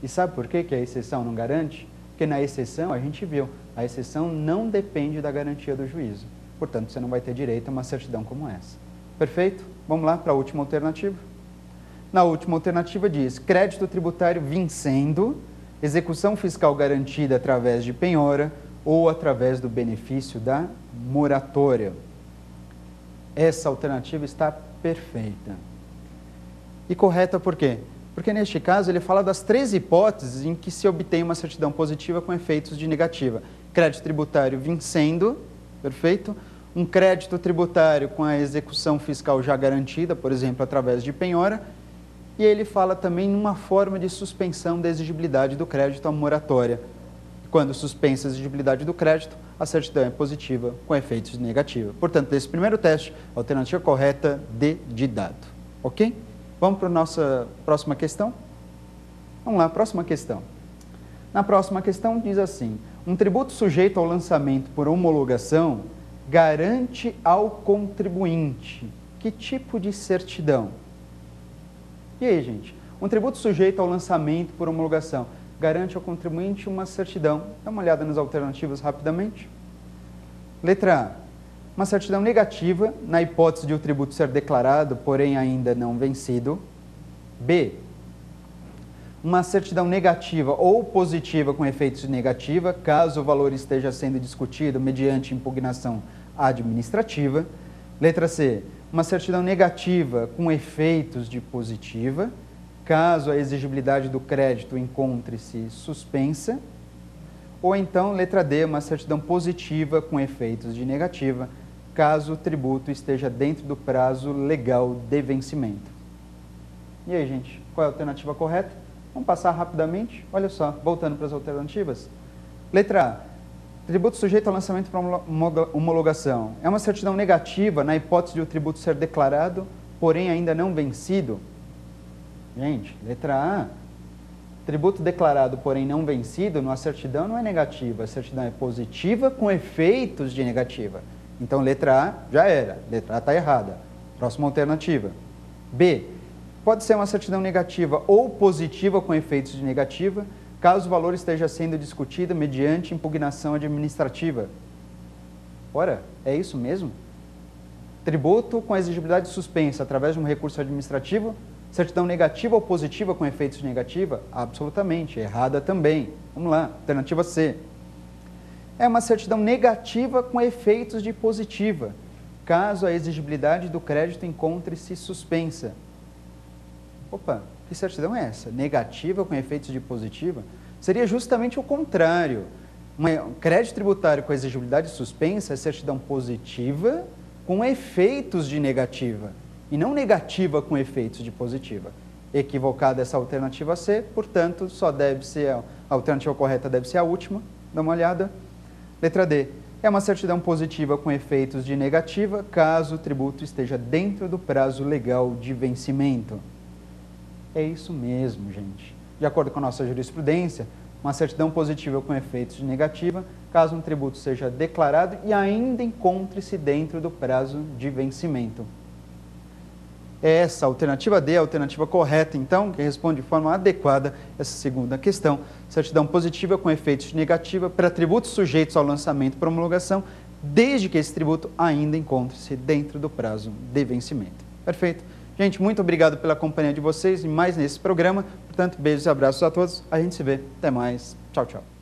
E sabe por que a exceção não garante? Porque na exceção, a gente viu, a exceção não depende da garantia do juízo. Portanto, você não vai ter direito a uma certidão como essa. Perfeito? Vamos lá para a última alternativa. Na última alternativa diz, crédito tributário vencendo, execução fiscal garantida através de penhora ou através do benefício da moratória. Essa alternativa está perfeita. E correta por quê? Porque neste caso ele fala das 3 hipóteses em que se obtém uma certidão positiva com efeitos de negativa. Crédito tributário vencendo, perfeito? Um crédito tributário com a execução fiscal já garantida, por exemplo, através de penhora. E ele fala também numa forma de suspensão da exigibilidade do crédito à moratória. Quando suspensa a exigibilidade do crédito, a certidão é positiva com efeitos de negativa. Portanto, nesse primeiro teste, a alternativa correta D de dado. Ok? Vamos para a nossa próxima questão? Vamos lá, próxima questão. Na próxima questão diz assim, um tributo sujeito ao lançamento por homologação garante ao contribuinte que tipo de certidão? E aí, gente? Um tributo sujeito ao lançamento por homologação garante ao contribuinte uma certidão. Dá uma olhada nas alternativas rapidamente. Letra A. Uma certidão negativa na hipótese de o tributo ser declarado, porém ainda não vencido. B. Uma certidão negativa ou positiva com efeitos de negativa, caso o valor esteja sendo discutido mediante impugnação administrativa. Letra C. Uma certidão negativa com efeitos de positiva, caso a exigibilidade do crédito encontre-se suspensa. Ou então, letra D, uma certidão positiva com efeitos de negativa, caso o tributo esteja dentro do prazo legal de vencimento. E aí, gente, qual é a alternativa correta? Vamos passar rapidamente. Olha só, voltando para as alternativas. Letra A. Tributo sujeito ao lançamento para homologação. É uma certidão negativa na hipótese de o tributo ser declarado, porém ainda não vencido. Gente, letra A. Tributo declarado, porém não vencido, na certidão não é negativa. A certidão é positiva com efeitos de negativa. Então, letra A já era. Letra A está errada. Próxima alternativa. B. Pode ser uma certidão negativa ou positiva com efeitos de negativa, caso o valor esteja sendo discutido mediante impugnação administrativa. Ora, é isso mesmo? Tributo com exigibilidade suspensa através de um recurso administrativo, certidão negativa ou positiva com efeitos de negativa? Absolutamente, errada também. Vamos lá, alternativa C. É uma certidão negativa com efeitos de positiva, caso a exigibilidade do crédito encontre-se suspensa. Opa, que certidão é essa? Negativa com efeitos de positiva? Seria justamente o contrário. Um crédito tributário com exigibilidade suspensa é certidão positiva com efeitos de negativa, e não negativa com efeitos de positiva. Equivocada essa alternativa C, portanto, só deve ser a alternativa correta deve ser a última. Dá uma olhada. Letra D. É uma certidão positiva com efeitos de negativa, caso o tributo esteja dentro do prazo legal de vencimento. É isso mesmo, gente. De acordo com a nossa jurisprudência, uma certidão positiva com efeitos de negativa, caso um tributo seja declarado e ainda encontre-se dentro do prazo de vencimento. Essa alternativa D é a alternativa correta, então, que responde de forma adequada essa segunda questão. Certidão positiva com efeitos de negativa para tributos sujeitos ao lançamento e promulgação, desde que esse tributo ainda encontre-se dentro do prazo de vencimento. Perfeito? Gente, muito obrigado pela companhia de vocês e mais nesse programa. Portanto, beijos e abraços a todos. A gente se vê. Até mais. Tchau, tchau.